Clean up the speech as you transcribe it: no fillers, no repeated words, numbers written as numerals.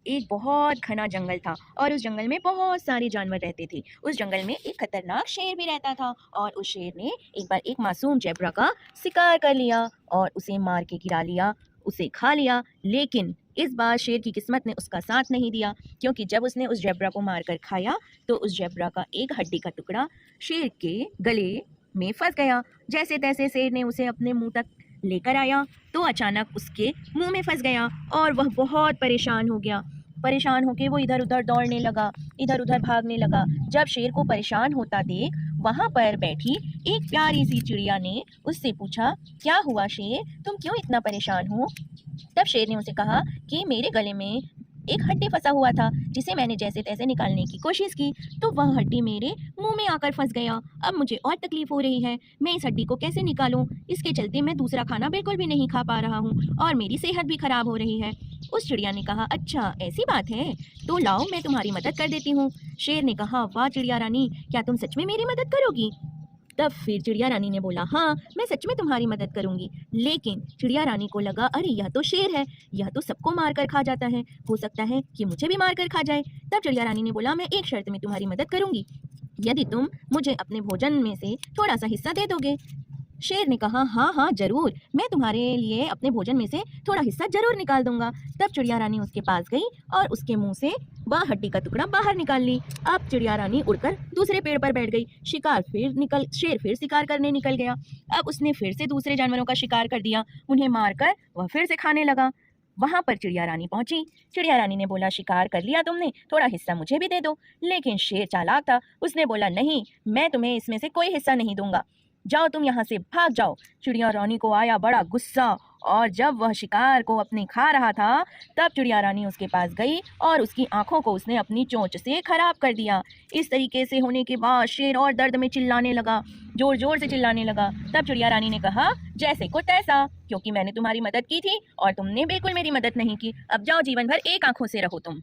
एक बहुत घना जंगल था और उस जंगल में बहुत सारे जानवर रहते थे। उस जंगल में एक खतरनाक शेर भी रहता था और उस शेर ने एक बार एक मासूम ज़ेब्रा का शिकार कर लिया और उसे मार के गिरा लिया, उसे खा लिया। लेकिन इस बार शेर की किस्मत ने उसका साथ नहीं दिया, क्योंकि जब उसने उस ज़ेब्रा को मारकर खाया तो उस ज़ेब्रा का एक हड्डी का टुकड़ा शेर के गले में फंस गया। जैसे तैसे शेर ने उसे अपने मुंह तक लेकर आया तो अचानक उसके मुंह में फंस गया और वह बहुत परेशान हो गया। परेशान होकर वो इधर उधर दौड़ने लगा, इधर उधर भागने लगा। जब शेर को परेशान होता देख वहां पर बैठी एक प्यारी सी चिड़िया ने उससे पूछा, क्या हुआ शेर, तुम क्यों इतना परेशान हो? तब शेर ने उसे कहा कि मेरे गले में एक हड्डी फंसा हुआ था, जिसे मैंने जैसे तैसे निकालने की कोशिश की तो वह हड्डी मेरे मुंह में आकर फंस गया। अब मुझे और तकलीफ हो रही है, मैं इस हड्डी को कैसे निकालूं? इसके चलते मैं दूसरा खाना बिल्कुल भी नहीं खा पा रहा हूँ और मेरी सेहत भी खराब हो रही है। उस चिड़िया ने कहा, अच्छा ऐसी बात है, तो लाओ मैं तुम्हारी मदद कर देती हूँ। शेर ने कहा, वाह चिड़िया रानी, क्या तुम सच में मेरी मदद करोगी? तब फिर चिड़िया रानी ने बोला, हाँ मैं सच में तुम्हारी मदद करूंगी। लेकिन चिड़िया रानी को लगा, अरे यह तो शेर है, यह तो सबको मार कर खा जाता है, हो सकता है कि मुझे भी मार कर खा जाए। तब चिड़िया रानी ने बोला, मैं एक शर्त में तुम्हारी मदद करूंगी, यदि तुम मुझे अपने भोजन में से थोड़ा सा हिस्सा दे दोगे। शेर ने कहा, हाँ हाँ जरूर, मैं तुम्हारे लिए अपने भोजन में से थोड़ा हिस्सा जरूर निकाल दूंगा। तब चिड़िया रानी उसके पास गई और उसके मुंह से वह हड्डी का टुकड़ा बाहर निकाल ली। अब चिड़िया रानी उड़कर दूसरे पेड़ पर बैठ गई। शेर फिर शिकार करने निकल गया। अब उसने फिर से दूसरे जानवरों का शिकार कर दिया, उन्हें मारकर वह फिर से खाने लगा। वहां पर चिड़िया रानी पहुंची। चिड़िया रानी ने बोला, शिकार कर लिया तुमने, थोड़ा हिस्सा मुझे भी दे दो। लेकिन शेर चालाक था, उसने बोला, नहीं मैं तुम्हें इसमें से कोई हिस्सा नहीं दूंगा, जाओ तुम यहाँ से भाग जाओ। चिड़िया रानी को आया बड़ा गुस्सा और जब वह शिकार को अपने खा रहा था तब चिड़िया रानी उसके पास गई और उसकी आंखों को उसने अपनी चोंच से खराब कर दिया। इस तरीके से होने के बाद शेर और दर्द में चिल्लाने लगा, जोर जोर से चिल्लाने लगा। तब चिड़िया रानी ने कहा, जैसे को तैसा, क्योंकि मैंने तुम्हारी मदद की थी और तुमने बिल्कुल मेरी मदद नहीं की, अब जाओ जीवन भर एक आंखों से रहो तुम।